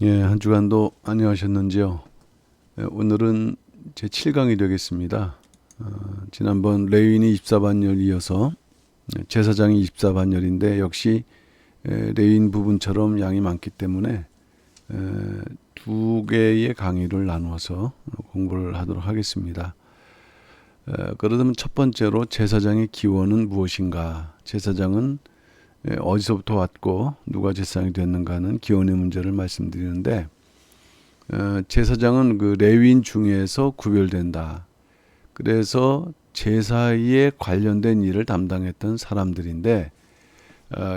예, 한 주간도 안녕하셨는지요? 예, 오늘은 제 7강이 되겠습니다. 지난번 레위인이 24반열 이어서 제사장이 24반열인데 역시 레위인 부분처럼 양이 많기 때문에 에, 두 개의 강의를 나누어서 공부를 하도록 하겠습니다. 그러면 첫 번째로 제사장의 기원은 무엇인가? 제사장은 어디서부터 왔고 누가 제사장이 됐는가는 기원의 문제를 말씀드리는데 제사장은 그 레위인 중에서 구별된다. 그래서 제사에 관련된 일을 담당했던 사람들인데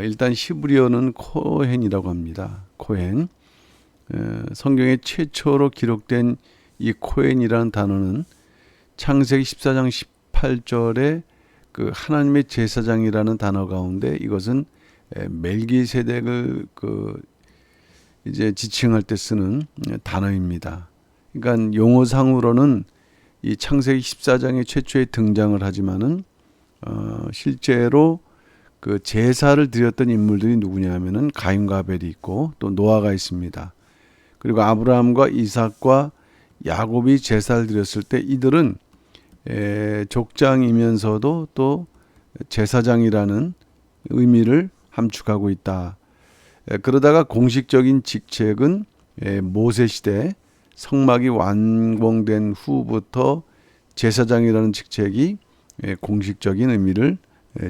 일단 히브리어는 코헨이라고 합니다. 코헨. 성경에 최초로 기록된 이 코헨이라는 단어는 창세기 14장 18절에 그 하나님의 제사장이라는 단어 가운데 이것은 멜기세덱을 이제 지칭할 때 쓰는 단어입니다. 그러니까 용어상으로는 이 창세기 14장에 최초에 등장을 하지만은 실제로 그 제사를 드렸던 인물들이 누구냐면은 가인과 아벨이 있고 또 노아가 있습니다. 그리고 아브라함과 이삭과 야곱이 제사를 드렸을 때 이들은 족장이면서도 또 제사장이라는 의미를 함축하고 있다. 그러다가 공식적인 직책은 모세 시대 성막이 완공된 후부터 제사장이라는 직책이 공식적인 의미를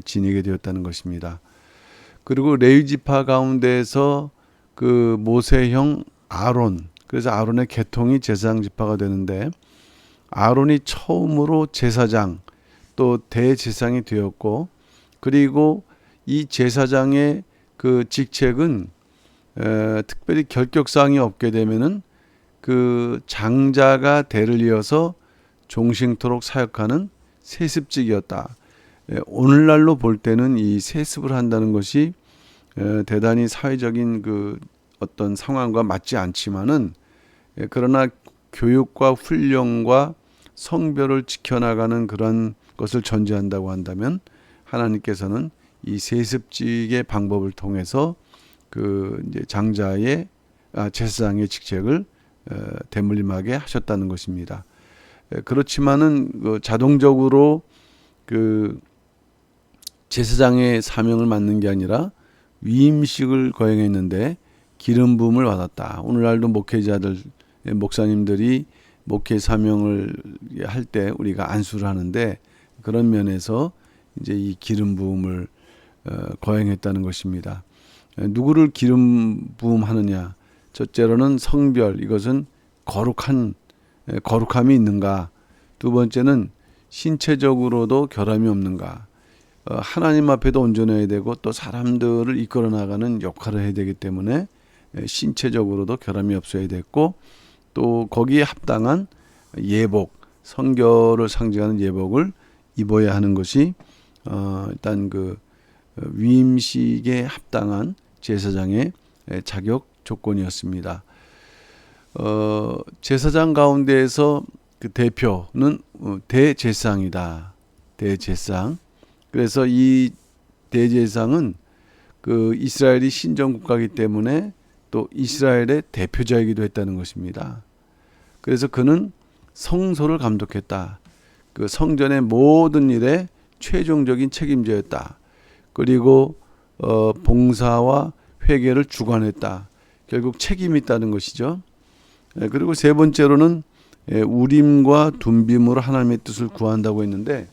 지니게 되었다는 것입니다. 그리고 레위 지파 가운데에서 그 모세형 아론, 그래서 아론의 계통이 제사장 지파가 되는데 아론이 처음으로 제사장 또 대제사장이 되었고 그리고 이 제사장의 그 직책은 특별히 결격사항이 없게 되면은 그 장자가 대를 이어서 종신토록 사역하는 세습직이었다. 오늘날로 볼 때는 이 세습을 한다는 것이 대단히 사회적인 그 어떤 상황과 맞지 않지만은 그러나 교육과 훈련과 성별을 지켜나가는 그런 것을 전제한다고 한다면 하나님께서는 이 세습직의 방법을 통해서 그 이제 장자의 제사장의 직책을 대물림하게 하셨다는 것입니다. 그렇지만은 그 자동적으로 그 제사장의 사명을 맡는 게 아니라 위임식을 거행했는데 기름 부음을 받았다. 오늘날도 목회자들, 목사님들이 목회 사명을 할 때 우리가 안수를 하는데 그런 면에서 이제 이 기름 부음을 거행했다는 것입니다. 누구를 기름 부음하느냐? 첫째로는 성별, 이것은 거룩함이 있는가? 두 번째는 신체적으로도 결함이 없는가? 하나님 앞에도 온전해야 되고 또 사람들을 이끌어 나가는 역할을 해야 되기 때문에 신체적으로도 결함이 없어야 됐고 또 거기에 합당한 예복, 성결을 상징하는 예복을 입어야 하는 것이 일단 그 위임식에 합당한 제사장의 자격 조건이었습니다. 제사장 가운데에서 그 대표는 대제사장이다. 대제사장. 그래서 이 대제사장은 그 이스라엘이 신정 국가이기 때문에 또 이스라엘의 대표자이기도 했다는 것입니다. 그래서 그는 성소를 감독했다. 그 성전의 모든 일에 최종적인 책임자였다. 그리고 봉사와 회개를 주관했다. 결국 책임이 있다는 것이죠. 그리고 세 번째로는 우림과 둠빔으로 하나님의 뜻을 구한다고 했는데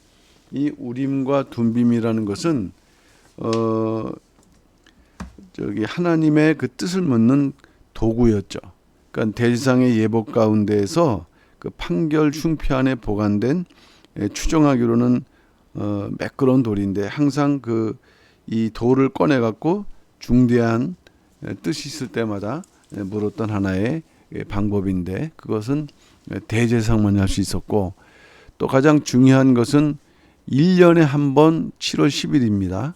이 우림과 둠빔이라는 것은 하나님의 그 뜻을 묻는 도구였죠. 그러니까 대지상의 예복 가운데에서 그 판결 흉표 안에 보관된 추정하기로는 매끄러운 돌인데 항상 그 이 돌을 꺼내 갖고 중대한 뜻이 있을 때마다 물었던 하나의 방법인데 그것은 대제사장만 할 수 있었고 또 가장 중요한 것은 1년에 한 번 7월 10일입니다.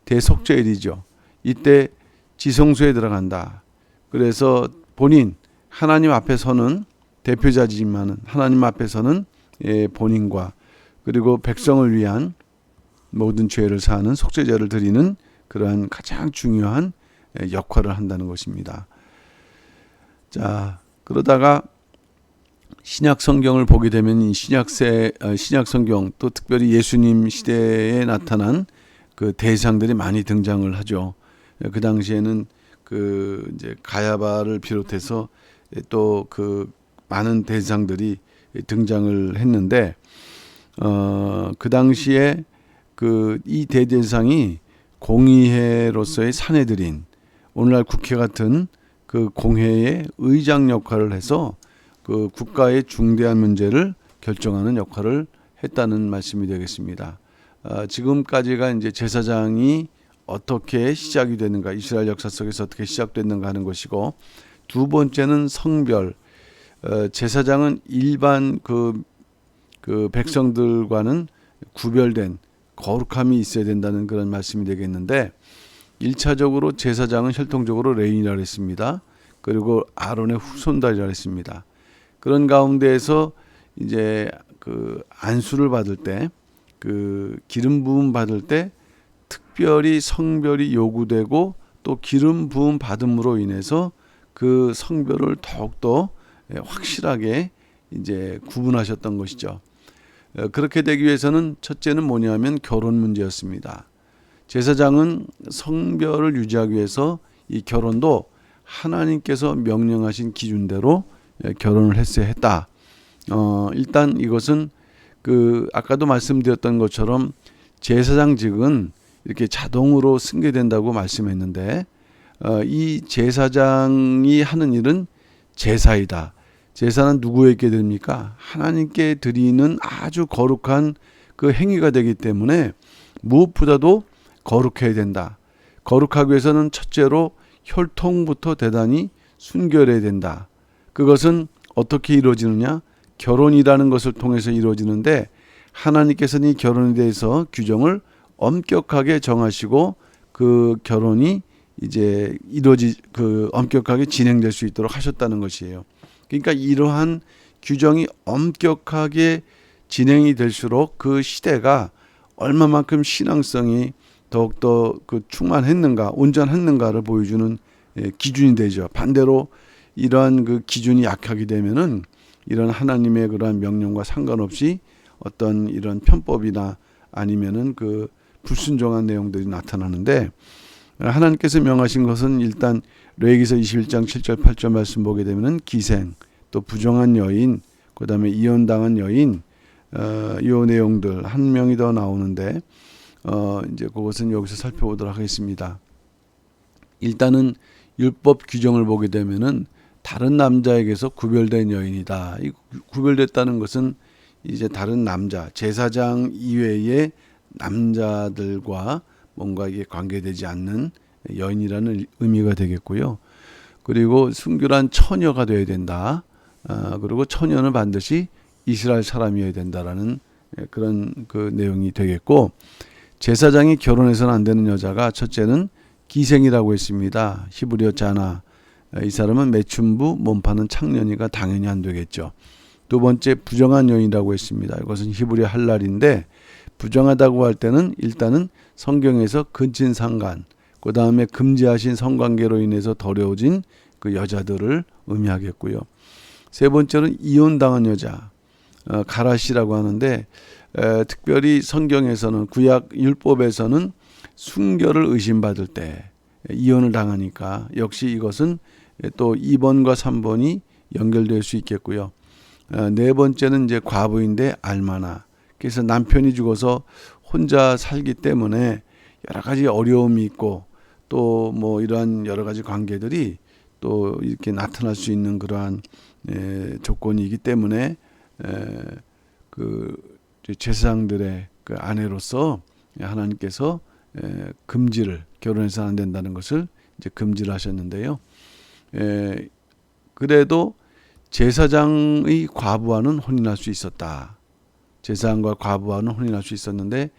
대속죄일이죠. 이때 지성소에 들어간다. 그래서 본인 하나님 앞에서는 대표자지만 하나님 앞에서는 본인과 그리고 백성을 위한 모든 죄를 사하는 속죄제를 드리는 그러한 가장 중요한 역할을 한다는 것입니다. 자, 그러다가 신약 성경을 보게 되면 이 신약 성경 또 특별히 예수님 시대에 나타난 그 대상들이 많이 등장을 하죠. 그 당시에는 그 이제 가야바를 비롯해서 또 그 많은 대상들이 등장을 했는데 그 당시에 그 이 대제사장이 공의회로서의 사내들인 오늘날 국회 같은 그 공회의 의장 역할을 해서 그 국가의 중대한 문제를 결정하는 역할을 했다는 말씀이 되겠습니다. 지금까지가 이제 제사장이 어떻게 시작이 되는가, 이스라엘 역사 속에서 어떻게 시작됐는가 하는 것이고, 두 번째는 성별. 제사장은 일반 그 백성들과는 구별된 거룩함이 있어야 된다는 그런 말씀이 되겠는데, 1차적으로 제사장은 혈통적으로 레위인이라고 했습니다. 그리고 아론의 후손들이라고 했습니다. 그런 가운데에서 이제 그 안수를 받을 때, 그 기름 부음 받을 때 특별히 성별이 요구되고 또 기름 부음 받음으로 인해서 그 성별을 더욱더 확실하게 이제 구분하셨던 것이죠. 그렇게 되기 위해서는 첫째는 뭐냐면 결혼 문제였습니다. 제사장은 성별을 유지하기 위해서 이 결혼도 하나님께서 명령하신 기준대로 결혼을 했어야 했다. 일단 이것은 그 아까도 말씀드렸던 것처럼 제사장직은 이렇게 자동으로 승계된다고 말씀했는데 이 제사장이 하는 일은 제사이다. 제사는 누구에게 드립니까? 하나님께 드리는 아주 거룩한 그 행위가 되기 때문에 무엇보다도 거룩해야 된다. 거룩하기 위해서는 첫째로 혈통부터 대단히 순결해야 된다. 그것은 어떻게 이루어지느냐? 결혼이라는 것을 통해서 이루어지는데 하나님께서는 이 결혼에 대해서 규정을 엄격하게 정하시고 그 결혼이 이제 엄격하게 진행될 수 있도록 하셨다는 것이에요. 그러니까 이러한 규정이 엄격하게 진행이 될수록 그 시대가 얼마만큼 신앙성이 더욱더 그 충만했는가, 온전했는가를 보여주는 기준이 되죠. 반대로 이러한 그 기준이 약하게 되면은 이런 하나님의 그러한 명령과 상관없이 어떤 이런 편법이나 아니면은 그 불순종한 내용들이 나타나는데, 하나님께서 명하신 것은 일단 레위기서 21장 7절 8절 말씀 보게 되면은 기생, 또 부정한 여인, 그다음에 이혼당한 여인, 이 내용들 한 명이 더 나오는데 이제 그것은 여기서 살펴보도록 하겠습니다. 일단은 율법 규정을 보게 되면은 다른 남자에게서 구별된 여인이다. 이 구별됐다는 것은 이제 다른 남자, 제사장 이외의 남자들과 뭔가 이게 관계되지 않는 여인이라는 의미가 되겠고요. 그리고 순결한 처녀가 되어야 된다. 그리고 처녀는 반드시 이스라엘 사람이어야 된다라는 그런 그 내용이 되겠고, 제사장이 결혼해서는 안 되는 여자가 첫째는 기생이라고 했습니다. 히브리어 자나. 이 사람은 매춘부, 몸파는 창년이가 당연히 안 되겠죠. 두 번째 부정한 여인이라고 했습니다. 이것은 히브리어 할랄인데 부정하다고 할 때는 일단은 성경에서 근친상간, 그 다음에 금지하신 성관계로 인해서 더러워진 그 여자들을 의미하겠고요. 세 번째는 이혼당한 여자, 가라시라고 하는데 특별히 성경에서는 구약 율법에서는 순결을 의심받을 때 이혼을 당하니까 역시 이것은 또 2번과 3번이 연결될 수 있겠고요. 네 번째는 이제 과부인데 알마나. 그래서 남편이 죽어서 혼자 살기 때문에 여러 가지 어려움이 있고 또 뭐 이러한 여러 가지 관계들이 또 이렇게 나타날 수 있는 그러한 조건이기 때문에 그 제사장들의 그 아내로서 하나님께서 금지를, 결혼해서 안 된다는 것을 이제 금지를 하셨는데요. 그래도 제사장의 과부와는 혼인할 수 있었다. 제사장과 과부와는 혼인할 수 있었는데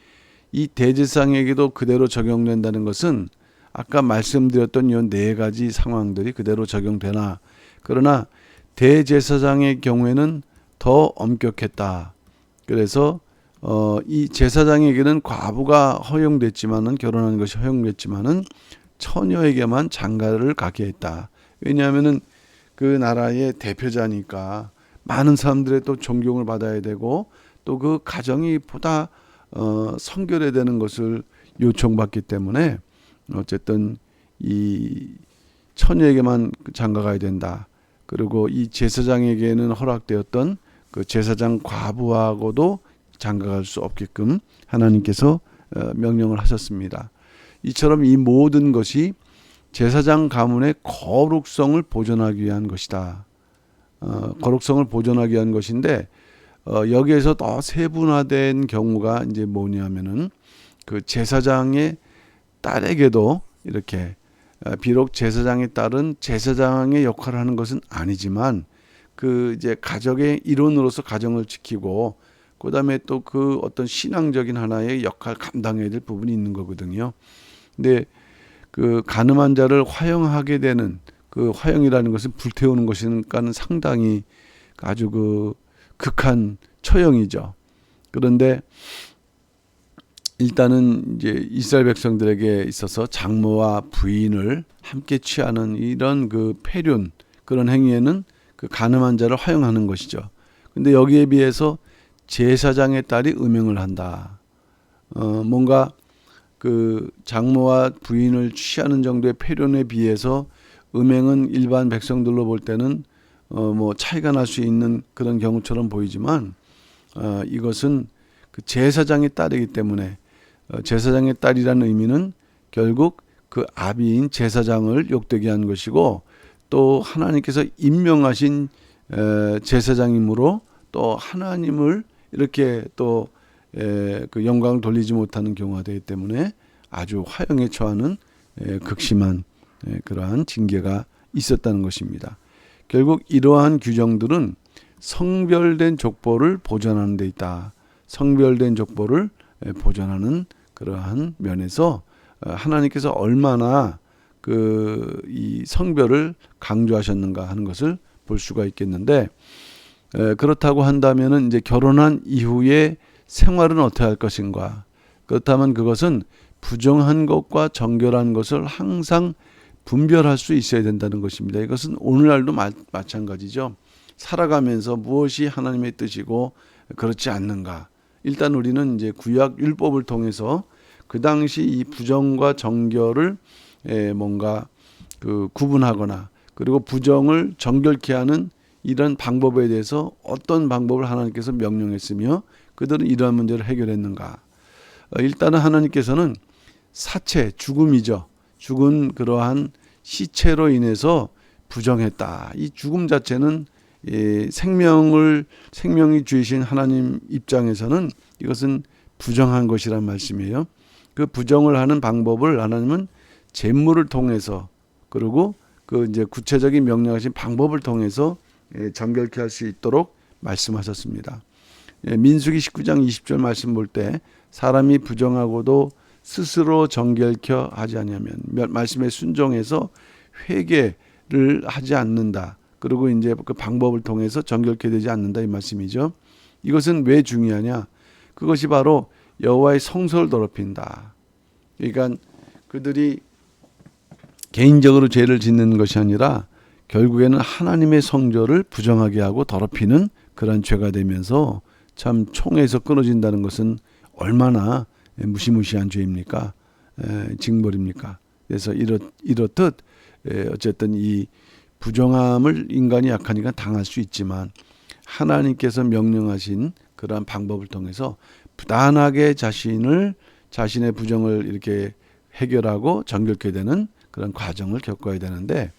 이 대제사장에게도 그대로 적용된다는 것은 아까 말씀드렸던 이 네 가지 상황들이 그대로 적용되나, 그러나 대제사장의 경우에는 더 엄격했다. 그래서 이 제사장에게는 과부가 허용됐지만은, 결혼하는 것이 허용됐지만은 처녀에게만 장가를 가게 했다. 왜냐하면은 그 나라의 대표자니까 많은 사람들의 또 존경을 받아야 되고 또 그 가정이 보다 성결해야 되는 것을 요청받기 때문에 어쨌든 이 처녀에게만 장가가야 된다. 그리고 이 제사장에게는 허락되었던 그 제사장 과부하고도 장가갈 수 없게끔 하나님께서 명령을 하셨습니다. 이처럼 이 모든 것이 제사장 가문의 거룩성을 보존하기 위한 것이다. 거룩성을 보존하기 위한 것인데 여기에서 더 세분화된 경우가 이제 뭐냐면은 그 제사장의 딸에게도 이렇게 비록 제사장의 딸은 제사장의 역할을 하는 것은 아니지만 그 이제 가족의 일원으로서 가정을 지키고 그다음에 또 그 어떤 신앙적인 하나의 역할 감당해야 될 부분이 있는 거거든요. 근데 그 간음한 자를 화형하게 되는 그 화형이라는 것은 불태우는 것이니까는 상당히 아주 그 극한 처형이죠. 그런데 일단은 이제 이스라엘 백성들에게 있어서 장모와 부인을 함께 취하는 이런 그 폐륜 그런 행위에는 그 간음한 자를 화형하는 것이죠. 근데 여기에 비해서 제사장의 딸이 음행을 한다. 뭔가 그 장모와 부인을 취하는 정도의 폐륜에 비해서 음행은 일반 백성들로 볼 때는 뭐 차이가 날 수 있는 그런 경우처럼 보이지만 이것은 그 제사장의 딸이기 때문에 제사장의 딸이라는 의미는 결국 그 아비인 제사장을 욕되게 한 것이고 또 하나님께서 임명하신 제사장이므로 또 하나님을 이렇게 또 그 영광을 돌리지 못하는 경우가 되기 때문에 아주 화형에 처하는 극심한 그러한 징계가 있었다는 것입니다. 결국 이러한 규정들은 성별된 족보를 보존하는 데 있다. 성별된 족보를 보존하는 그러한 면에서 하나님께서 얼마나 그 이 성별을 강조하셨는가 하는 것을 볼 수가 있겠는데 그렇다고 한다면은 이제 결혼한 이후에 생활은 어떻게 할 것인가? 그렇다면 그것은 부정한 것과 정결한 것을 항상 분별할 수 있어야 된다는 것입니다. 이것은 오늘날도 마찬가지죠. 살아가면서 무엇이 하나님의 뜻이고 그렇지 않는가? 일단 우리는 이제 구약 율법을 통해서 그 당시 이 부정과 정결을 뭔가 그 구분하거나 그리고 부정을 정결케 하는 이런 방법에 대해서 어떤 방법을 하나님께서 명령했으며 그들은 이러한 문제를 해결했는가? 일단은 하나님께서는 사체, 죽음이죠. 죽은 그러한 시체로 인해서 부정했다. 이 죽음 자체는 생명이 주이신 하나님 입장에서는 이것은 부정한 것이란 말씀이에요. 그 부정을 하는 방법을 하나님은 제물을 통해서 그리고 그 이제 구체적인 명령하신 방법을 통해서 정결케 할 수 있도록 말씀하셨습니다. 민수기 19장 20절 말씀 볼 때 사람이 부정하고도 스스로 정결케 하지 아니하면 말씀에 순종해서 회개를 하지 않는다. 그리고 이제 그 방법을 통해서 정결케 되지 않는다 이 말씀이죠. 이것은 왜 중요하냐? 그것이 바로 여호와의 성소를 더럽힌다. 그러니까 그들이 개인적으로 죄를 짓는 것이 아니라 결국에는 하나님의 성전을 부정하게 하고 더럽히는 그런 죄가 되면서 참 총에서 끊어진다는 것은 얼마나 무시무시한 죄입니까? 징벌입니까? 그래서 이렇듯 어쨌든 이 부정함을 인간이 약하니까 당할 수 있지만 하나님께서 명령하신 그러한 방법을 통해서 부단하게 자신의 부정을 이렇게 해결하고 정결케 되는 그런 과정을 겪어야 되는데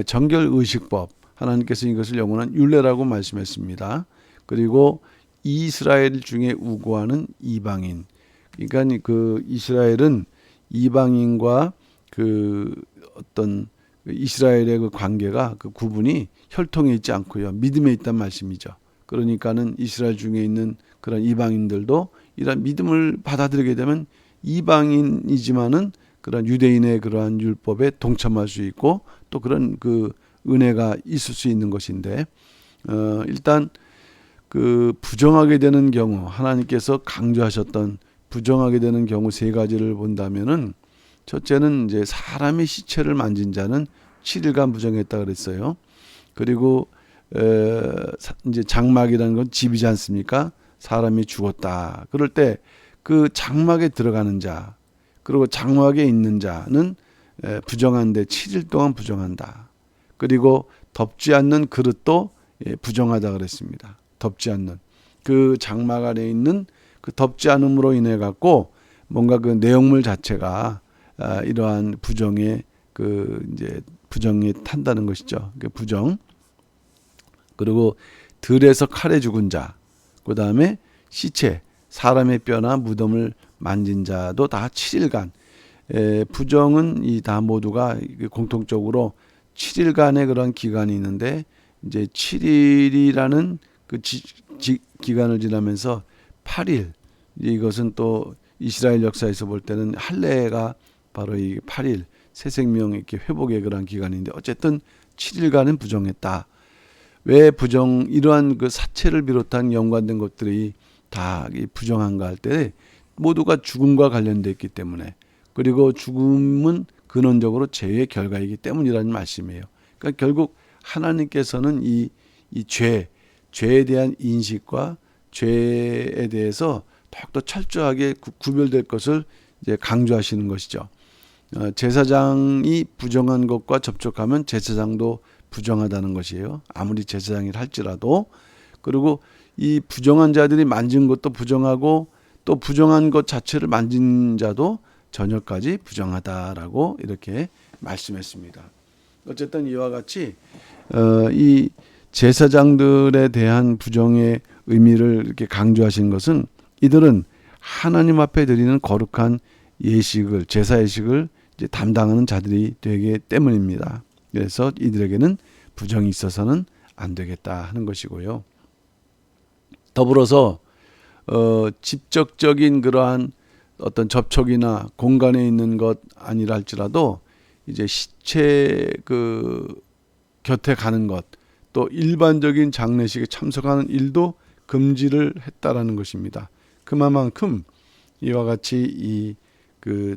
정결의식법 하나님께서 이것을 영원한 율례라고 말씀했습니다. 그리고 이스라엘 중에 우고하는 이방인 그러니까 그 이스라엘은 이방인과 그 어떤 이스라엘의 그 관계가 그 구분이 혈통에 있지 않고요. 믿음에 있단 말씀이죠. 그러니까는 이스라엘 중에 있는 그런 이방인들도 이런 믿음을 받아들이게 되면 이방인이지만은 그런 유대인의 그러한 율법에 동참할 수 있고 또 그런 그 은혜가 있을 수 있는 것인데 일단 그 부정하게 되는 경우 하나님께서 강조하셨던 부정하게 되는 경우 세 가지를 본다면은 첫째는 이제 사람의 시체를 만진 자는 7일간 부정했다 그랬어요. 그리고 이제 장막이라는 건 집이지 않습니까? 사람이 죽었다. 그럴 때 그 장막에 들어가는 자, 그리고 장막에 있는 자는 부정한데 7일 동안 부정한다. 그리고 덮지 않는 그릇도 부정하다 그랬습니다. 덮지 않는 그 장막 안에 있는 그 덮지 않음으로 인해 갖고 뭔가 그 내용물 자체가 이러한 부정에 이제 부정에 탄다는 것이죠. 그 부정. 그리고 들에서 칼에 죽은 자, 그 다음에 시체, 사람의 뼈나 무덤을 만진 자도 다 7일간. 부정은 이 다 모두가 공통적으로 7일간의 그런 기간이 있는데, 이제 7일이라는 그 기간을 지나면서 8일, 이것은 또 이스라엘 역사에서 볼 때는 할례가 바로 이 8일 새 생명 이렇게 회복의 그런 기간인데, 어쨌든 7일간은 부정했다. 왜 이러한 그 사체를 비롯한 연관된 것들이 다 부정한가 할 때 모두가 죽음과 관련되어 있기 때문에, 그리고 죽음은 근원적으로 죄의 결과이기 때문이라는 말씀이에요. 그러니까 결국 하나님께서는 이 죄에 대한 인식과 죄에 대해서 더욱더 철저하게 구별될 것을 이제 강조하시는 것이죠. 제사장이 부정한 것과 접촉하면 제사장도 부정하다는 것이에요. 아무리 제사장이라 할지라도. 그리고 이 부정한 자들이 만진 것도 부정하고, 또 부정한 것 자체를 만진 자도 저녁까지 부정하다라고 이렇게 말씀했습니다. 어쨌든 이와 같이 이 제사장들에 대한 부정의 의미를 이렇게 강조하신 것은, 이들은 하나님 앞에 드리는 거룩한 예식을, 제사 예식을 이제 담당하는 자들이 되기 때문입니다. 그래서 이들에게는 부정이 있어서는 안 되겠다 하는 것이고요. 더불어서 직접적인 그러한 어떤 접촉이나 공간에 있는 것 아니라 할지라도 이제 시체 곁에 가는 것, 또 일반적인 장례식에 참석하는 일도 금지를 했다라는 것입니다. 그만큼 이와 같이 이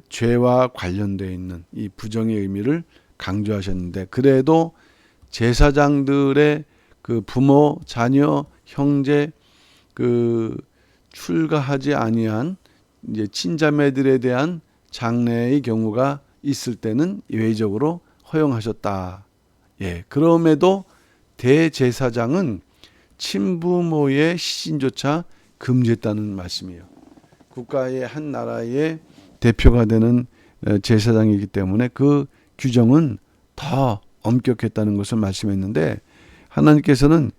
죄와 관련되어 있는 이 부정의 의미를 강조하셨는데, 그래도 제사장들의 부모, 자녀, 형제, 출가하지 아니한 이제 친자매들에 대한 장례의 경우가 있을 때는 예외적으로 허용하셨다. 그럼에도 대제사장은 친부모의 시신조차 금지했다는 말씀이에요. 국가의 한 나라의 대표가 되는 제사장이기 때문에 그 규정은 더 엄격했다는 것을 말씀했는데, 하나님께서는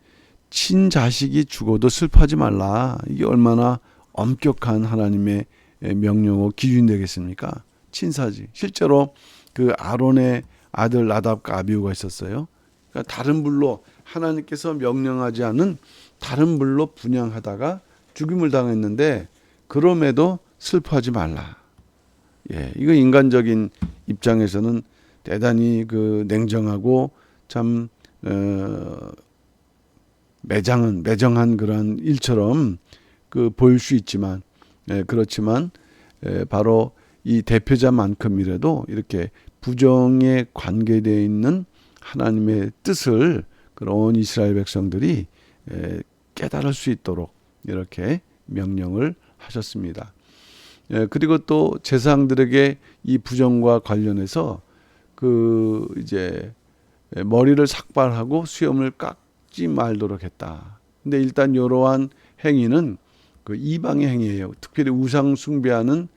친자식이 죽어도 슬퍼하지 말라. 이게 얼마나 엄격한 하나님의 명령어 기준이 되겠습니까? 친사지. 실제로 그 아론의 아들 나답과 아비후가 있었어요. 그러니까 다른 불로, 하나님께서 명령하지 않은 다른 불로 분향하다가 죽임을 당했는데, 그럼에도 슬퍼하지 말라. 이거 인간적인 입장에서는 대단히 냉정하고 참 매정한 그런 일처럼 보일 수 있지만, 그렇지만 바로 이 대표자만큼이라도 이렇게 부정에 관계되어 있는 하나님의 뜻을 그런 이스라엘 백성들이 깨달을 수 있도록 이렇게 명령을 하셨습니다. 그리고 또 제사장들에게 이 부정과 관련해서 이제 머리를 삭발하고 수염을 깎지 말도록 했다. 근데 일단 이러한 행위는 이방의 행위예요. 특별히 우상 숭배하는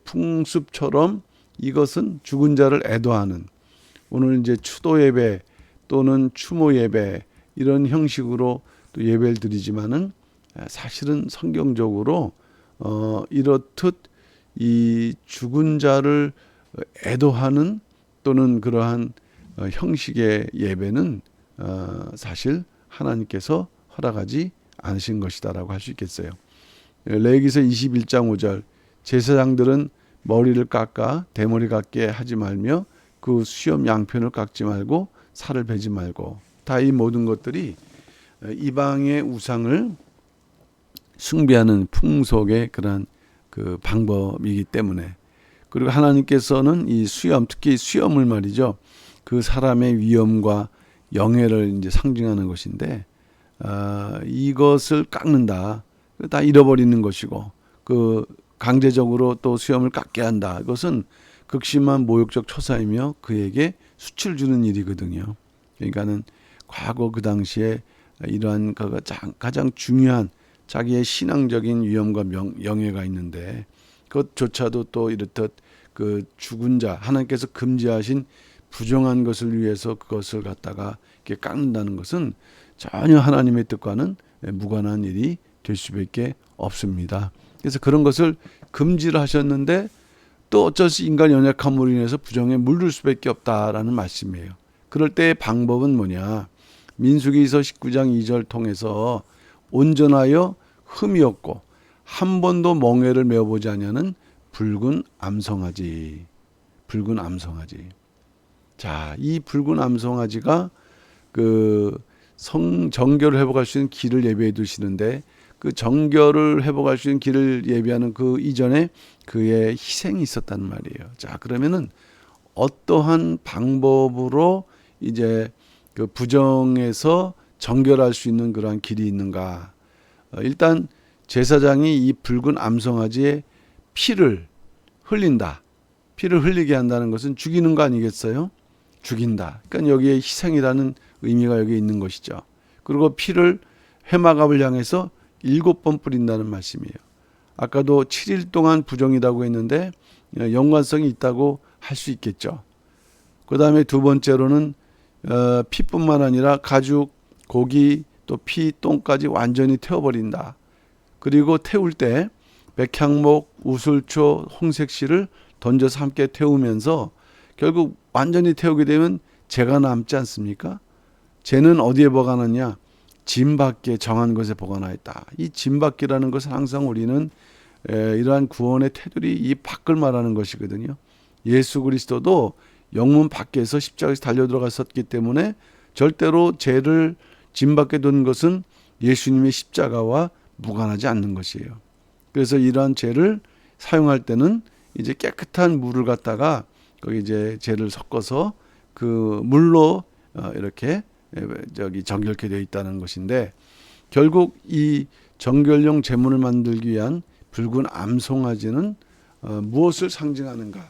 풍습처럼 이것은 죽은 자를 애도하는, 오늘 이제 추도 예배 또는 추모 예배 이런 형식으로 또 예배를 드리지만은, 사실은 성경적으로 이렇듯 이 죽은 자를 애도하는 또는 그러한 형식의 예배는 사실 하나님께서 허락하지 않으신 것이다라고 할 수 있겠어요. 레위기서 21장 5절, 제사장들은 머리를 깎아 대머리 같게 하지 말며 그 수염 양편을 깎지 말고 살을 베지 말고, 다 이 모든 것들이 이방의 우상을 숭배하는 풍속의 그런 방법이기 때문에, 그리고 하나님께서는 이 수염, 특히 수염을 말이죠, 그 사람의 위엄과 영예를 이제 상징하는 것인데, 이것을 깎는다. 다 잃어버리는 것이고, 그 강제적으로 또 수염을 깎게 한다. 이것은 극심한 모욕적 처사이며 그에게 수치를 주는 일이거든요. 그러니까는 과거 그 당시에 이러한 가장 중요한 자기의 신앙적인 위엄과 영예가 있는데, 그것조차도 또 이렇듯 그 죽은 자, 하나님께서 금지하신 부정한 것을 위해서 그것을 갖다가 이렇게 깎는다는 것은 전혀 하나님의 뜻과는 무관한 일이 될 수밖에 없습니다. 그래서 그런 것을 금지를 하셨는데 또 어쩔 수 인간 연약함으로 인해서 부정에 물들 수밖에 없다라는 말씀이에요. 그럴 때의 방법은 뭐냐? 민수기서 19장 2절 통해서 온전하여 흠이 없고 한 번도 멍에를 메어보지 아니하는 붉은 암송아지. 붉은 암송아지. 자, 이 붉은 암송아지가 그 정결을 회복할 수 있는 길을 예비해 두시는데, 그 정결을 회복할 수 있는 길을 예비하는 그 이전에 그의 희생이 있었단 말이에요. 자, 그러면은 어떠한 방법으로 이제 그 부정에서 정결할 수 있는 그러한 길이 있는가? 일단 제사장이 이 붉은 암송아지의 피를 흘린다. 피를 흘리게 한다는 것은 죽이는 거 아니겠어요? 죽인다. 그러니까 여기에 희생이라는 의미가 여기 있는 것이죠. 그리고 피를 회막압을 향해서 7번 뿌린다는 말씀이에요. 아까도 7일 동안 부정이라고 했는데 연관성이 있다고 할 수 있겠죠. 그 다음에 두 번째로는 피뿐만 아니라 가죽, 고기, 또 피, 똥까지 완전히 태워버린다. 그리고 태울 때 백향목, 우술초, 홍색실을 던져서 함께 태우면서 결국 완전히 태우게 되면 재가 남지 않습니까? 재는 어디에 보관하느냐? 짐 밖에 정한 곳에 보관하였다. 이 짐 밖이라는 것은 항상 우리는 이러한 구원의 테두리 이 밖을 말하는 것이거든요. 예수 그리스도도 영문 밖에서 십자가에서 달려 들어갔었기 때문에 절대로 죄를 짐 밖에 둔 것은 예수님의 십자가와 무관하지 않는 것이에요. 그래서 이러한 죄를 사용할 때는 이제 깨끗한 물을 갖다가 거기 이제 죄를 섞어서 그 물로 이렇게 정결케 되어 있다는 것인데, 결국 이 정결용 제물을 만들기 위한 붉은 암송아지는 무엇을 상징하는가?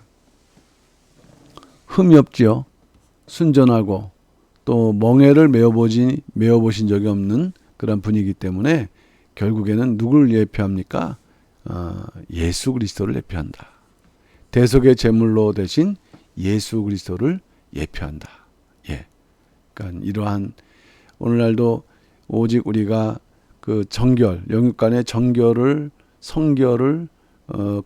흠이 없지요. 순전하고 또 멍에를 메어보신 적이 없는 그런 분이기 때문에 결국에는 누구를 예표합니까? 예수 그리스도를 예표한다. 대속의 제물로 대신 예수 그리스도를 예표한다. 예. 그러니까 이러한 오늘날도 오직 우리가 그 정결, 영육 간의 정결을, 성결을,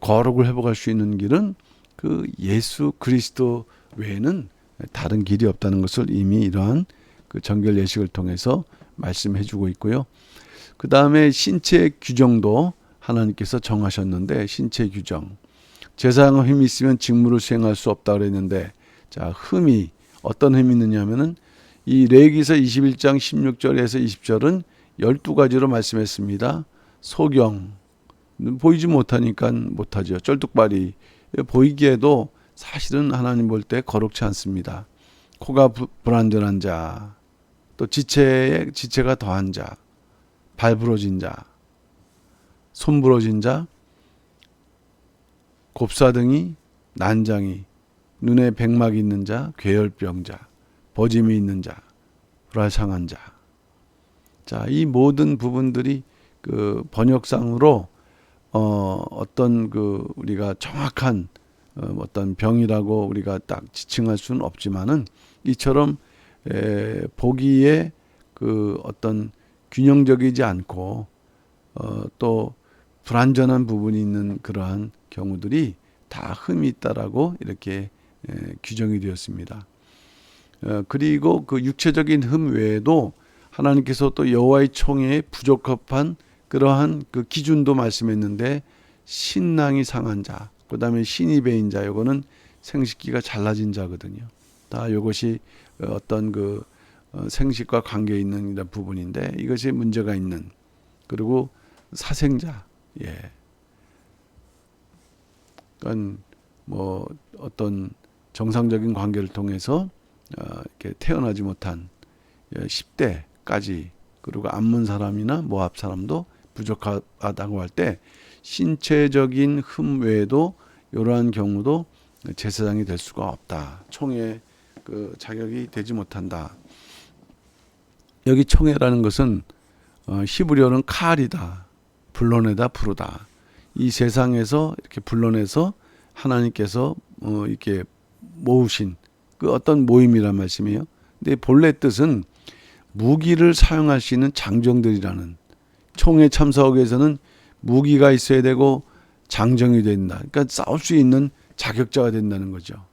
거룩을 회복할 수 있는 길은 그 예수 그리스도 외에는 다른 길이 없다는 것을 이미 이러한 그 정결 예식을 통해서 말씀해 주고 있고요. 그 다음에 신체 규정도 하나님께서 정하셨는데, 신체 규정. 제사장은 흠이 있으면 직무를 수행할 수 없다고 그랬는데, 자, 흠이 어떤 흠이 있느냐 하면은 이 레위기서 21장 16절에서 20절은 12가지로 말씀했습니다. 소경, 보이지 못하니까 못하죠. 쩔뚝발이, 보이기에도 사실은 하나님 볼 때 거룩치 않습니다. 코가 불완전한 자, 또 지체가 더한 자, 발 부러진 자, 손 부러진 자, 곱사등이, 난장이, 눈에 백막이 있는 자, 괴혈병자, 버짐이 있는 자, 불알상한 자. 자, 이 모든 부분들이 그 번역상으로 어떤 그 우리가 정확한 어떤 병이라고 우리가 딱 지칭할 수는 없지만은, 이처럼 보기에 그 어떤 균형적이지 않고 또 불완전한 부분이 있는 그러한 경우들이 다 흠이 있다라고 이렇게 규정이 되었습니다. 그리고 그 육체적인 흠 외에도 하나님께서 또 여호와의 총회에 부적합한 그러한 그 기준도 말씀했는데, 신랑이 상한 자, 그 다음에 신이 베인 자, 요거는 생식기가 잘라진 자거든요. 다 이것이 어떤 그 생식과 관계 있는 이런 부분인데, 이것이 문제가 있는, 그리고 사생자, 예. 그러니까 뭐 어떤 정상적인 관계를 통해서 이렇게 태어나지 못한 10대까지, 그리고 암몬 사람이나 모압 사람도 부족하다고 할 때 신체적인 흠 외에도 이러한 경우도 제사장이 될 수가 없다. 총회 그 자격이 되지 못한다. 여기 총회라는 것은 히브리어는 칼이다. 불러내다, 부르다. 이 세상에서 이렇게 불러내서 하나님께서 이렇게 모으신 그 어떤 모임이란 말씀이에요. 근데 본래 뜻은 무기를 사용할 수 있는 장정들이라는, 총회 참석하기 위해서는 무기가 있어야 되고 장정이 된다. 그러니까 싸울 수 있는 자격자가 된다는 거죠.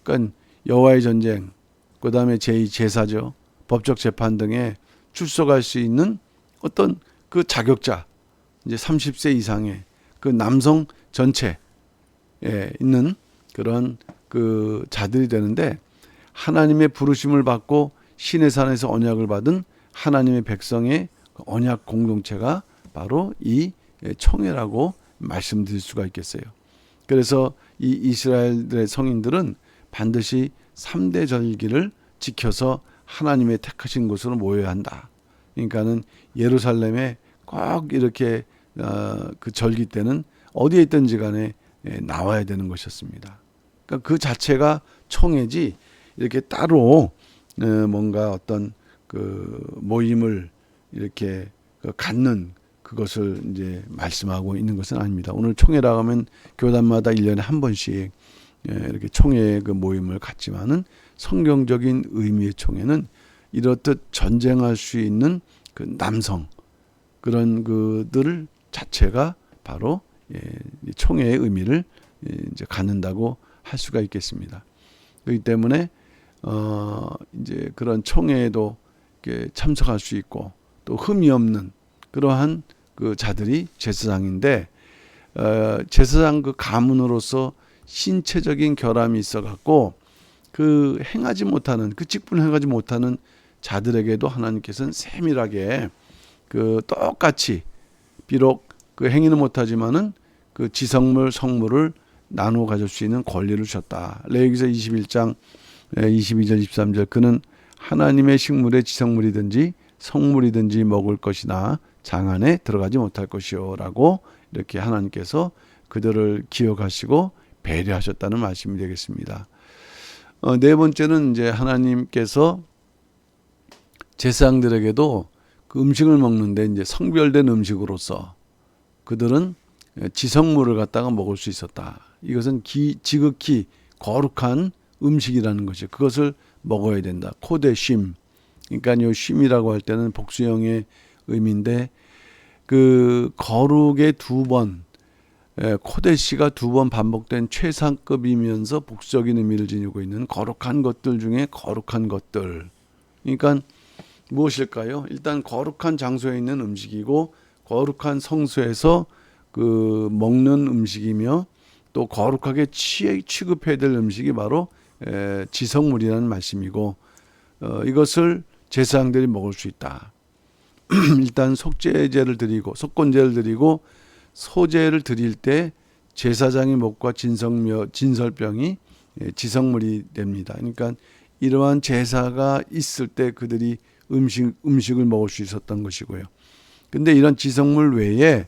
그러니까 여호와의 전쟁, 그 다음에 제2제사죠. 법적 재판 등에 출석할 수 있는 어떤 그 자격자, 이제 30세 이상의 그 남성 전체에 있는 그런 그 자들이 되는데, 하나님의 부르심을 받고 신의 산에서 언약을 받은 하나님의 백성의 언약 공동체가 바로 이 총회라고 말씀드릴 수가 있겠어요. 그래서 이 이스라엘의 성인들은 반드시 3대 절기를 지켜서 하나님의 택하신 곳으로 모여야 한다. 그러니까는 예루살렘에 꼭 이렇게 그 절기 때는 어디에 있든지 간에 나와야 되는 것이었습니다. 그러니까 그 자체가 총회지, 이렇게 따로 뭔가 어떤 그 모임을 이렇게 갖는 그것을 이제 말씀하고 있는 것은 아닙니다. 오늘 총회라고 하면 교단마다 1년에 한 번씩 이렇게 총회 그 모임을 갖지만은, 성경적인 의미의 총회는 이렇듯 전쟁할 수 있는 그 남성, 그런 그들 자체가 바로 총회의 의미를 이제 갖는다고 할 수가 있겠습니다. 그렇기 때문에 이제 그런 총회에도 참석할 수 있고, 또 흠이 없는 그러한 그 자들이 제사장인데, 제사장 그 가문으로서 신체적인 결함이 있어 갖고 그 행하지 못하는, 그 직분을 행하지 못하는 자들에게도 하나님께서는 세밀하게 그 똑같이, 비록 그 행위는 못하지만은 그 지성물 성물을 나누어 가질 수 있는 권리를 주셨다. 레위기서 21장 22절 23절, 그는 하나님의 식물의 지성물이든지 성물이든지 먹을 것이나 장 안에 들어가지 못할 것이요 라고 이렇게 하나님께서 그들을 기억하시고 배려하셨다는 말씀이 되겠습니다. 네 번째는 이제 하나님께서 제사장들에게도 그 음식을 먹는데 이제 성별된 음식으로서 그들은 지성물을 갖다가 먹을 수 있었다. 이것은 지극히 거룩한 음식이라는 것이죠. 그것을 먹어야 된다. 코데쉼. 그러니까 요 쉼이라고 할 때는 복수형의 의미인데, 그 거룩의 두 번, 코데시가 두 번 반복된 최상급이면서 복수적인 의미를 지니고 있는 거룩한 것들 중에 거룩한 것들. 그러니까 무엇일까요? 일단 거룩한 장소에 있는 음식이고, 거룩한 성소에서 그 먹는 음식이며, 또 거룩하게 취급해야 될 음식이 바로 지성물이라는 말씀이고, 이것을 제사장들이 먹을 수 있다. 일단 속죄제를 드리고 속건제를 드리고 소제를 드릴 때 제사장의 목과 진설병이 지성물이 됩니다. 그러니까 이러한 제사가 있을 때 그들이 음식을 먹을 수 있었던 것이고요. 근데 이런 지성물 외에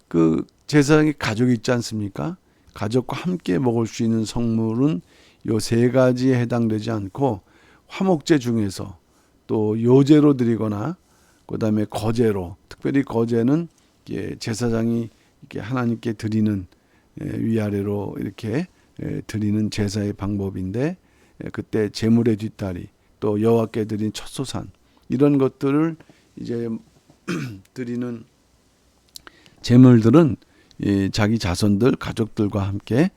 그 제사장의 가족이 있지 않습니까? 가족과 함께 먹을 수 있는 성물은 요 세 가지에 해당되지 않고, 화목제 중에서 또 요제로 드리거나 그 다음에 거제로, 특별히 거제는 제사장이 이렇게 하나님께 드리는 위아래로 이렇게 드리는 제사의 방법인데, 그때 제물의 뒷다리, 또 여호와께 드린 첫소산, 이런 것들을 이제 드리는 제물들은 자기 자손들, 가족들과 함께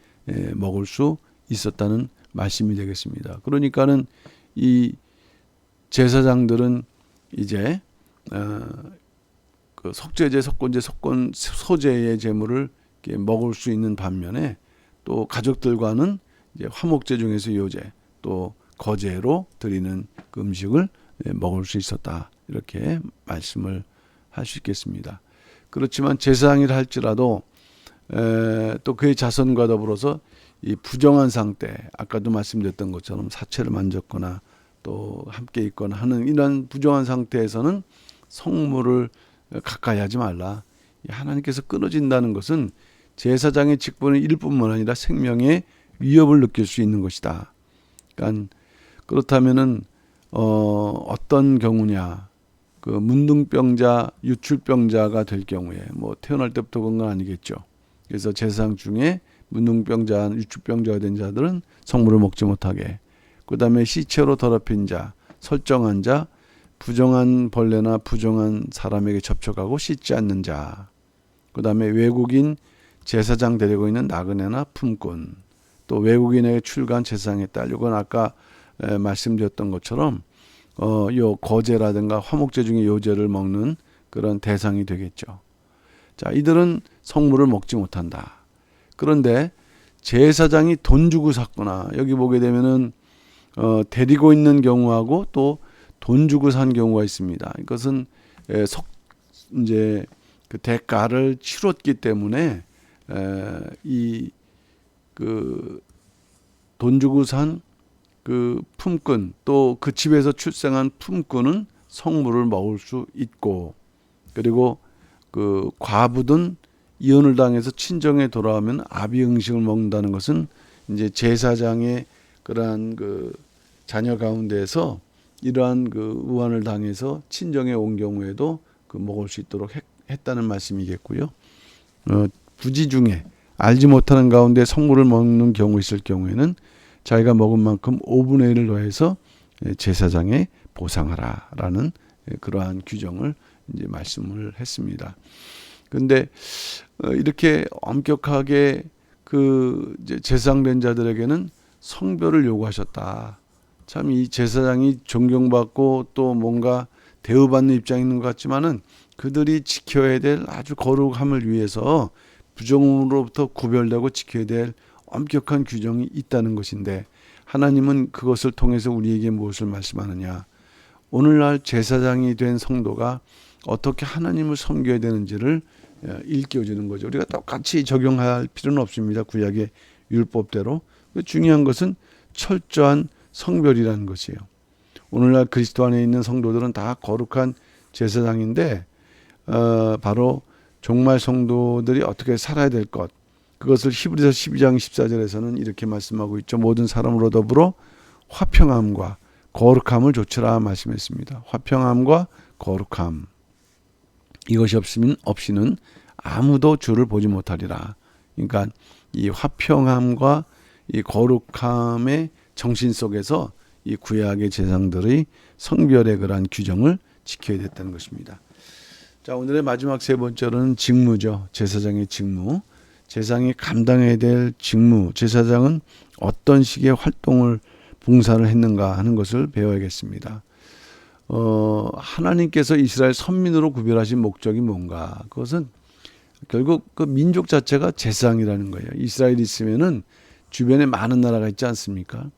먹을 수 있었다는 말씀이 되겠습니다. 그러니까는 이 제사장들은 이제 그 속죄제, 속건제, 소제의 제물을 먹을 수 있는 반면에, 또 가족들과는 이제 화목제 중에서 요제, 또 거제로 드리는 그 음식을 먹을 수 있었다. 이렇게 말씀을 할 수 있겠습니다. 그렇지만 제사장이라 할지라도 또 그의 자손과 더불어서 이 부정한 상태, 아까도 말씀드렸던 것처럼 사체를 만졌거나 또 함께 있거나 하는 이런 부정한 상태에서는 성물을 가까이 하지 말라. 하나님께서 끊어진다는 것은 제사장의 직분을 잃을 뿐만 아니라 생명의 위협을 느낄 수 있는 것이다. 그러니까 그렇다면은 어떤 경우냐? 그 문둥병자, 유출병자가 될 경우에 뭐 태어날 때부터 그런 건 아니겠죠. 그래서 제사장 중에 문둥병자, 유출병자가 된 자들은 성물을 먹지 못하게. 그다음에 시체로 더럽힌 자, 설정한 자, 부정한 벌레나 부정한 사람에게 접촉하고 씻지 않는 자. 그다음에 외국인 제사장 데리고 있는 나그네나 품꾼. 또 외국인에게 출가한 제사장의 딸. 이건 아까 말씀드렸던 것처럼 요 거제라든가 화목제 중에 요제를 먹는 그런 대상이 되겠죠. 자, 이들은 성물을 먹지 못한다. 그런데 제사장이 돈 주고 샀거나 여기 보게 되면은 데리고 있는 경우하고 또 돈 주고 산 경우가 있습니다. 이것은 이제 그 대가를 치렀기 때문에 이 그 돈 주고 산 그 품꾼 또 그 집에서 출생한 품꾼은 성물을 먹을 수 있고, 그리고 그 과부든 이혼을 당해서 친정에 돌아오면 아비 음식을 먹는다는 것은 이제 제사장의 그러한 그 자녀 가운데에서 이러한 그 우환을 당해서 친정에 온 경우에도 그 먹을 수 있도록 했다는 말씀이겠고요. 부지 중에 알지 못하는 가운데 성물을 먹는 경우 있을 경우에는 자기가 먹은 만큼 5분의 1을 더해서 제사장에 보상하라라는 그러한 규정을 이제 말씀을 했습니다. 그런데 이렇게 엄격하게 그 제사장된 자들에게는 성별을 요구하셨다. 참 이 제사장이 존경받고 또 뭔가 대우받는 입장이 있는 것 같지만은 그들이 지켜야 될 아주 거룩함을 위해서 부정으로부터 구별되고 지켜야 될 엄격한 규정이 있다는 것인데, 하나님은 그것을 통해서 우리에게 무엇을 말씀하느냐? 오늘날 제사장이 된 성도가 어떻게 하나님을 섬겨야 되는지를 일깨워주는 거죠. 우리가 똑같이 적용할 필요는 없습니다. 구약의 율법대로. 중요한 것은 철저한 성별이라는 것이에요. 오늘날 그리스도 안에 있는 성도들은 다 거룩한 제사장인데 바로 종말 성도들이 어떻게 살아야 될 것, 그것을 히브리서 12장 14절에서는 이렇게 말씀하고 있죠. 모든 사람으로 더불어 화평함과 거룩함을 조치라 말씀했습니다. 화평함과 거룩함, 이것이 없이는 아무도 주를 보지 못하리라. 그러니까 이 화평함과 이 거룩함의 정신 속에서 이 구약의 제사장들의 성별의 그러한 규정을 지켜야 됐다는 것입니다. 자, 오늘의 마지막 세 번째로는 직무죠. 제사장의 직무. 제사장이 감당해야 될 직무. 제사장은 어떤 식의 활동을 봉사를 했는가 하는 것을 배워야겠습니다. 하나님께서 이스라엘 선민으로 구별하신 목적이 뭔가? 그것은 결국 그 민족 자체가 제사장이라는 거예요. 이스라엘이 있으면은 주변에 많은 나라가 있지 않습니까?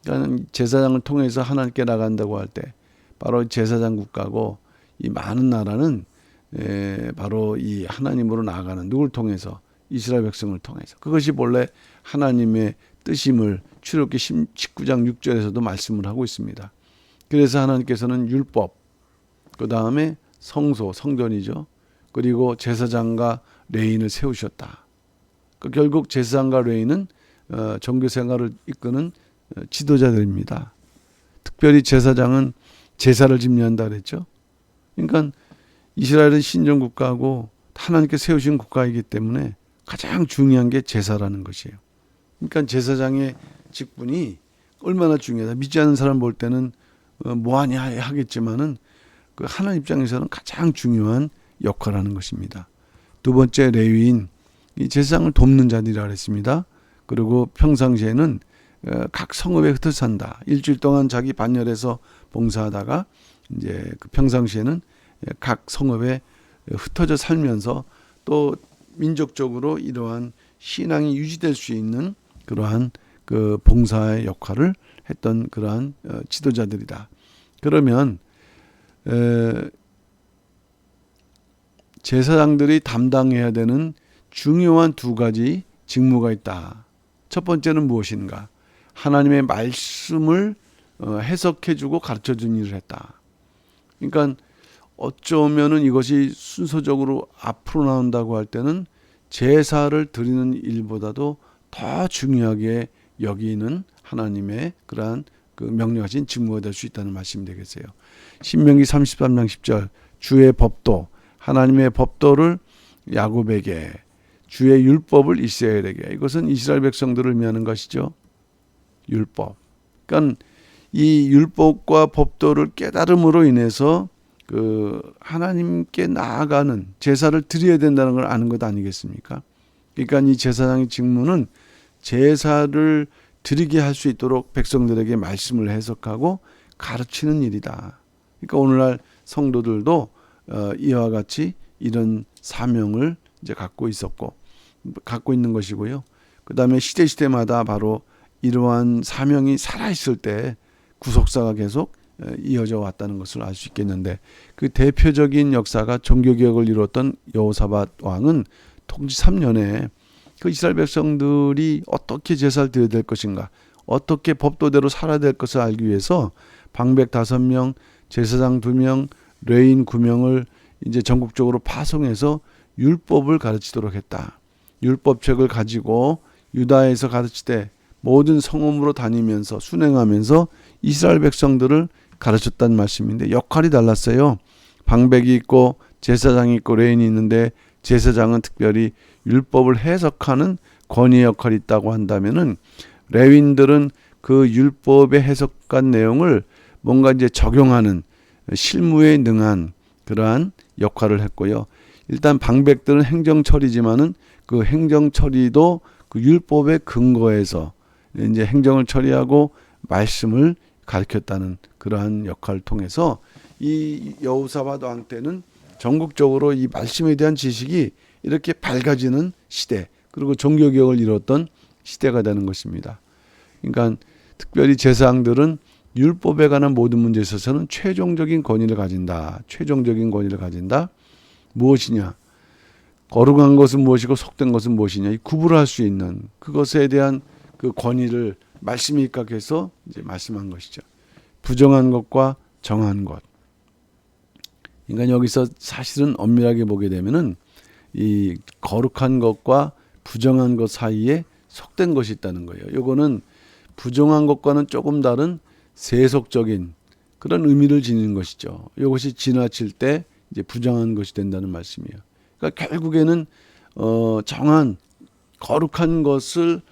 그러니까 제사장을 통해서 하나님께 나간다고 할 때 바로 제사장 국가고, 이 많은 나라는 바로 이 하나님으로 나아가는 누굴 통해서? 이스라엘 백성을 통해서. 그것이 본래 하나님의 뜻임을 출애굽기 19장 6절에서도 말씀을 하고 있습니다. 그래서 하나님께서는 율법, 그 다음에 성소, 성전이죠. 그리고 제사장과 레위인을 세우셨다. 결국 제사장과 레위인은 종교 생활을 이끄는 지도자들입니다. 특별히 제사장은 제사를 집례한다 그랬죠. 그러니까 이스라엘은 신정 국가고 하나님께 세우신 국가이기 때문에 가장 중요한 게 제사라는 것이에요. 그러니까 제사장의 직분이 얼마나 중요하다. 믿지 않는 사람 볼 때는 뭐하냐 하겠지만은 그 하나님 입장에서는 가장 중요한 역할을 하는 것입니다. 두 번째, 레위인, 이 제사장을 돕는 자들이라 그랬습니다. 그리고 평상시에는 각 성읍에 흩어 산다. 일주일 동안 자기 반열에서 봉사하다가 이제 그 평상시에는 각 성읍에 흩어져 살면서 또 민족적으로 이러한 신앙이 유지될 수 있는 그러한 그 봉사의 역할을 했던 그러한 지도자들이다. 그러면 제사장들이 담당해야 되는 중요한 두 가지 직무가 있다. 첫 번째는 무엇인가? 하나님의 말씀을 해석해주고 가르쳐준 일을 했다. 그러니까 어쩌면은 이것이 순서적으로 앞으로 나온다고 할 때는 제사를 드리는 일보다도 더 중요하게 여기는 하나님의 그러한 그 명령하신 직무가 될 수 있다는 말씀이 되겠어요. 신명기 33장 10절 주의 법도 하나님의 법도를 야곱에게 주의 율법을 이스라엘에게 이것은 이스라엘 백성들을 의미하는 것이죠. 율법. 그러니까 이 율법과 법도를 깨달음으로 인해서 그 하나님께 나아가는 제사를 드려야 된다는 걸 아는 것 아니겠습니까? 그러니까 이 제사장의 직무는 제사를 드리게 할 수 있도록 백성들에게 말씀을 해석하고 가르치는 일이다. 그러니까 오늘날 성도들도 이와 같이 이런 사명을 이제 갖고 있는 것이고요. 그 다음에 시대마다 바로 이러한 사명이 살아있을 때 구속사가 계속 이어져 왔다는 것을 알 수 있겠는데 그 대표적인 역사가 종교개혁을 이루었던 여호사밧 왕은 통치 3년에 그 이스라엘 백성들이 어떻게 제사를 드려야 될 것인가, 어떻게 법도대로 살아야 될 것을 알기 위해서 방백 5명, 제사장 2명, 레인 9명을 이제 전국적으로 파송해서 율법을 가르치도록 했다. 율법책을 가지고 유다에서 가르치되 모든 성읍으로 다니면서 순행하면서 이스라엘 백성들을 가르쳤다는 말씀인데 역할이 달랐어요. 방백이 있고 제사장이 있고 레인이 있는데 제사장은 특별히 율법을 해석하는 권위의 역할이 있다고 한다면은 레윈들은 그 율법의 해석한 내용을 뭔가 이제 적용하는 실무에 능한 그러한 역할을 했고요. 일단 방백들은 행정처리지만은 그 행정처리도 그 율법의 근거에서 이제 행정을 처리하고 말씀을 가르쳤다는 그러한 역할을 통해서 이 여호사밧 왕 때는 전국적으로 이 말씀에 대한 지식이 이렇게 밝아지는 시대, 그리고 종교개혁을 이뤘던 시대가 되는 것입니다. 그러니까 특별히 제사장들은 율법에 관한 모든 문제에 있어서는 최종적인 권위를 가진다. 최종적인 권위를 가진다. 무엇이냐? 거룩한 것은 무엇이고 속된 것은 무엇이냐? 이 구분을 할 수 있는 그것에 대한 그 권위를 말씀에 입각해서 이제 말씀한 것이죠. 부정한 것과 정한 것. 그러니까 여기서 사실은 엄밀하게 보게 되면은 이 거룩한 것과 부정한 것 사이에 속된 것이 있다는 거예요. 요거는 부정한 것과는 조금 다른 세속적인 그런 의미를 지니는 것이죠. 이것이 지나칠 때 이제 부정한 것이 된다는 말씀이에요. 그러니까 결국에는 정한 거룩한 것을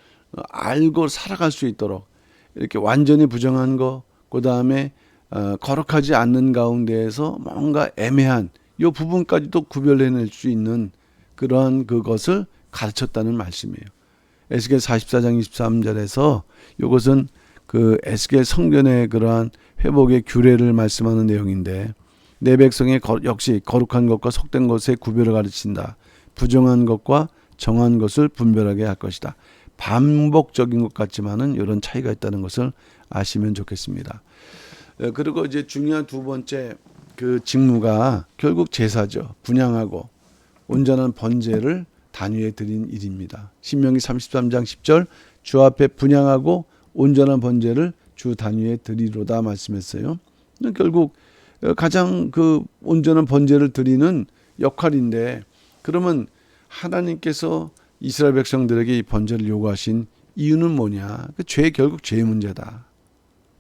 알고 살아갈 수 있도록 이렇게 완전히 부정한 거, 그 다음에 거룩하지 않는 가운데에서 뭔가 애매한 이 부분까지도 구별해낼 수 있는 그러한 그것을 가르쳤다는 말씀이에요. 에스겔 44장 23절에서 이것은 그 에스겔 성전의 그러한 회복의 규례를 말씀하는 내용인데 내 백성의 역시 거룩한 것과 속된 것의 구별을 가르친다. 부정한 것과 정한 것을 분별하게 할 것이다. 반복적인 것 같지만은 이런 차이가 있다는 것을 아시면 좋겠습니다. 그리고 이제 중요한 두 번째 그 직무가 결국 제사죠. 분향하고 온전한 번제를 단위에 드린 일입니다. 신명기 33장 10절 주 앞에 분향하고 온전한 번제를 주 단위에 드리로다 말씀했어요. 결국 가장 그 온전한 번제를 드리는 역할인데 그러면 하나님께서 이스라엘 백성들에게 이 번제를 요구하신 이유는 뭐냐? 그 결국 죄의 문제다.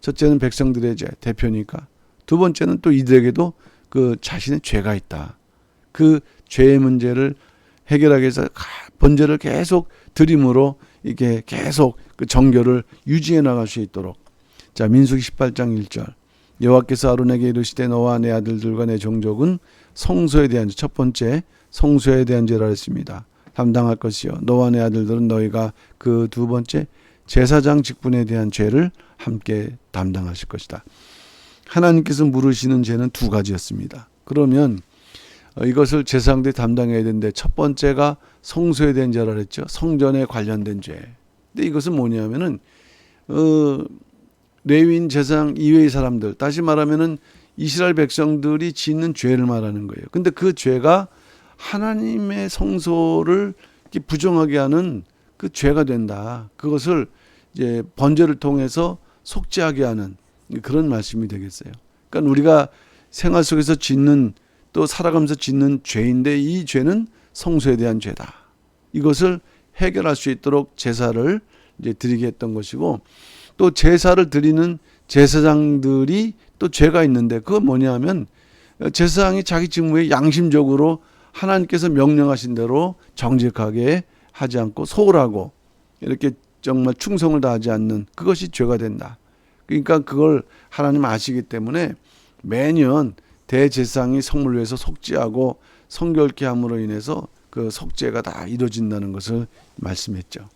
첫째는 백성들의 죄, 대표니까. 두 번째는 또 이들에게도 그 자신의 죄가 있다. 그 죄의 문제를 해결하기 위해서 번제를 계속 드림으로 이게 계속 그 정결을 유지해 나갈 수 있도록. 자, 민수기 18장 1절. 여호와께서 아론에게 이르시되 너와 내 아들들과 내 종족은 성소에 대한 첫 번째 성소에 대한 죄라 했습니다. 담당할 것이요. 너와 내 아들들은 너희가 그 두 번째 제사장 직분에 대한 죄를 함께 담당하실 것이다. 하나님께서 물으시는 죄는 두 가지였습니다. 그러면 이것을 제사장들이 담당해야 되는데 첫 번째가 성소에 대한 죄라 그랬죠. 성전에 관련된 죄. 근데 이것은 뭐냐면은 레위인 제사장 이외의 사람들, 다시 말하면은 이스라엘 백성들이 짓는 죄를 말하는 거예요. 근데 그 죄가 하나님의 성소를 부정하게 하는 그 죄가 된다. 그것을 이제 번제를 통해서 속죄하게 하는 그런 말씀이 되겠어요. 그러니까 우리가 생활 속에서 짓는 또 살아가면서 짓는 죄인데 이 죄는 성소에 대한 죄다. 이것을 해결할 수 있도록 제사를 이제 드리게 했던 것이고 또 제사를 드리는 제사장들이 또 죄가 있는데 그건 뭐냐면 제사장이 자기 직무에 양심적으로 하나님께서 명령하신 대로 정직하게 하지 않고 소홀하고 이렇게 정말 충성을 다하지 않는 그것이 죄가 된다. 그러니까 그걸 하나님 아시기 때문에 매년 대제사장이 성물을 위해서 속죄하고 성결케 함으로 인해서 그 속죄가 다 이루어진다는 것을 말씀했죠.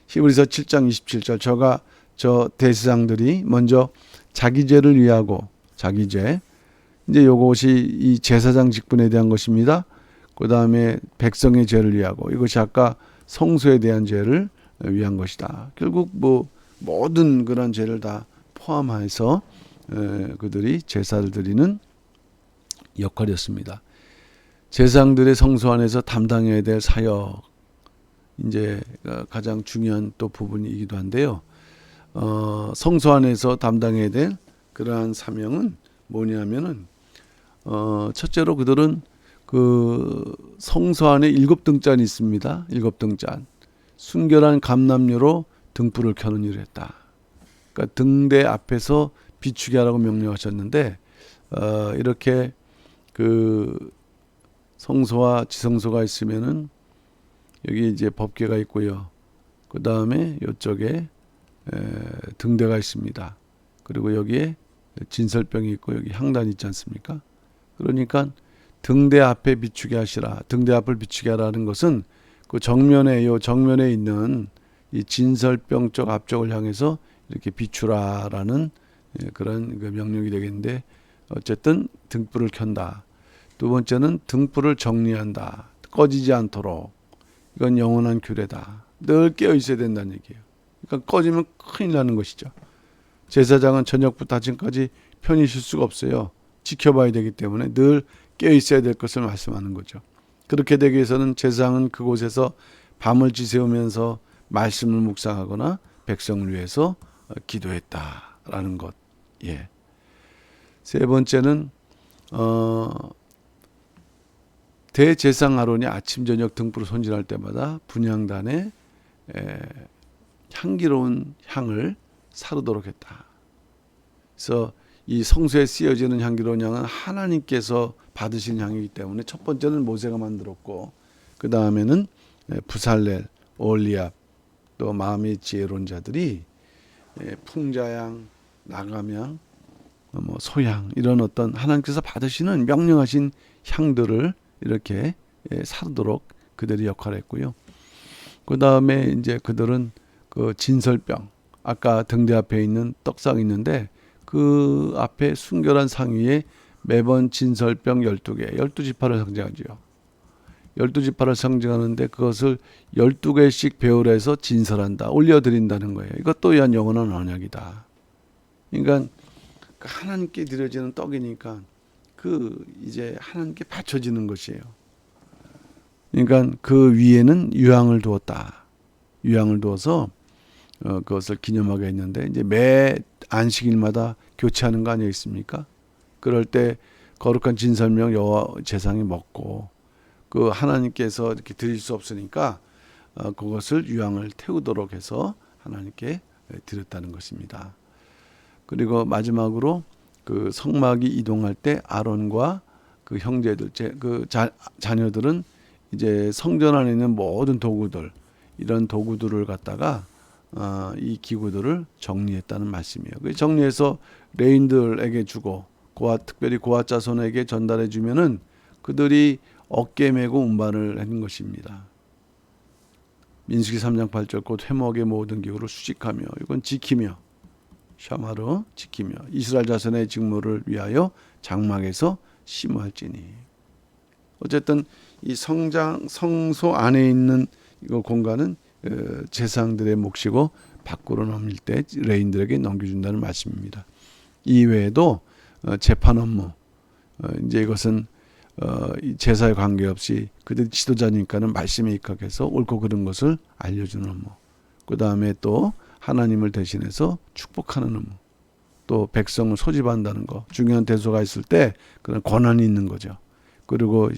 히브리서 7장 27절 저 대제사장들이 먼저 자기 죄를 위하고 자기 죄 이제 요것이 이 제사장 직분에 대한 것입니다. 그 다음에 백성의 죄를 위하고 이것이 아까 성소에 대한 죄를 위한 것이다. 결국 뭐 모든 그런 죄를 다 포함해서 그들이 제사를 드리는 역할이었습니다. 제사장들의 성소 안에서 담당해야 될 사역 이제 가장 중요한 또 부분이기도 한데요. 성소 안에서 담당해야 될 그러한 사명은 뭐냐면은 첫째로 그들은 그 성소 안에 7등잔이 있습니다. 7등잔. 순결한 감람류로 등불을 켜는 일을 했다. 그러니까 등대 앞에서 비추게 하라고 명령하셨는데 이렇게 그 성소와 지성소가 있으면은 여기 이제 법궤가 있고요. 그 다음에 이쪽에 등대가 있습니다. 그리고 여기에 진설병이 있고 여기 향단이 있지 않습니까? 그러니까 등대 앞에 비추게 하시라. 등대 앞을 비추게 하라는 것은 그 정면에 있는 이 진설병 쪽 앞쪽을 향해서 이렇게 비추라라는 그런 그 명령이 되겠는데 어쨌든 등불을 켠다. 두 번째는 등불을 정리한다. 꺼지지 않도록. 이건 영원한 규례다. 늘 깨어 있어야 된다는 얘기예요. 그러니까 꺼지면 큰일 나는 것이죠. 제사장은 저녁부터 아침까지 편히 쉴 수가 없어요. 지켜봐야 되기 때문에 늘 깨어 있어야 될 것을 말씀하는 거죠. 그렇게 되기 위해서는 제사장은 그곳에서 밤을 지새우면서 말씀을 묵상하거나 백성을 위해서 기도했다라는 것. 예. 세 번째는 대제사장 아론이 아침 저녁 등불을 손질할 때마다 분향단에 향기로운 향을 사르도록 했다. 그래서 이 성소에 쓰여지는 향기로운 향은 하나님께서 받으신 향이기 때문에 첫 번째는 모세가 만들었고 그 다음에는 부살렐, 올리압 또 마음의 지혜로운 자들이 풍자향, 나감향, 뭐 소향 이런 어떤 하나님께서 받으시는 명령하신 향들을 이렇게 사르도록 그들이 역할을 했고요. 그 다음에 이제 그들은 그 진설병 아까 등대 앞에 있는 떡상이 있는데 그 앞에 순결한 상 위에 매번 진설병 12개, 12지파를 상징하죠. 12지파를 상징하는데 그것을 12개씩 배열해서 진설한다, 올려드린다는 거예요. 이것 또한 영원한 언약이다. 그러니까 하나님께 드려지는 떡이니까 그 이제 하나님께 바쳐지는 것이에요. 그러니까 그 위에는 유향을 두었다. 유향을 두어서 그것을 기념하게 했는데 이제 매 안식일마다 교체하는 거 아니겠습니까? 그럴 때 거룩한 진설명 여호와 제사장이 먹고 그 하나님께서 이렇게 드릴 수 없으니까 그것을 유향을 태우도록 해서 하나님께 드렸다는 것입니다. 그리고 마지막으로 그 성막이 이동할 때 아론과 그 형제들, 그 자녀들은 이제 성전 안에 있는 모든 도구들, 이런 도구들을 갖다가 이 기구들을 정리했다는 말씀이에요. 그 정리해서 레인들에게 주고 특별히 고아 자손에게 전달해 주면은 그들이 어깨 메고 운반을 하는 것입니다. 민수기 3장 8절 곧 회목의 모든 기구를 수직하며 이건 지키며 샤마르 지키며 이스라엘 자손의 직무를 위하여 장막에서 심할지니. 어쨌든 이 성소 안에 있는 이 공간은 제사장들의 몫이고 밖으로 넘길 때 레인들에게 넘겨준다는 말씀입니다. 이외에도 재판 업무, 이제 이것은 제사에 관계없이 그들이 지도자니까는 말씀에 입각해서 옳고 그른 것을 알려주는 업무. 그 다음에 또 하나님을 대신해서 축복하는 업무. 또 백성을 소집한다는 거, 중요한 대소가 있을 때 그런 권한이 있는 거죠. 그리고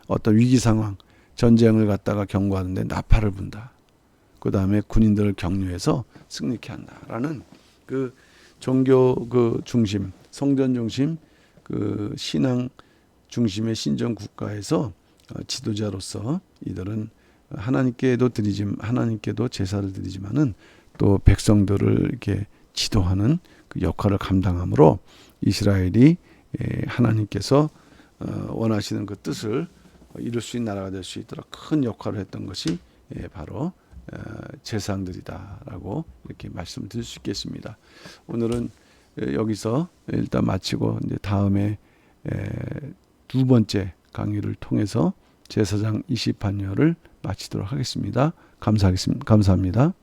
어떤 위기 상황, 전쟁을 갖다가 경고하는데 나팔을 분다. 그 다음에 군인들을 격려해서 승리케 한다라는 그 종교 그 중심, 성전 중심, 그 신앙 중심의 신정 국가에서 지도자로서 이들은 하나님께도 제사를 드리지만은 또 백성들을 이렇게 지도하는 그 역할을 감당함으로 이스라엘이 하나님께서 원하시는 그 뜻을 이룰 수 있는 나라가 될 수 있도록 큰 역할을 했던 것이 바로 제사장들이다라고 이렇게 말씀을 드릴 수 있겠습니다. 오늘은 여기서 일단 마치고 이제 다음에 두 번째 강의를 통해서 제사장 20반열을 마치도록 하겠습니다. 감사합니다.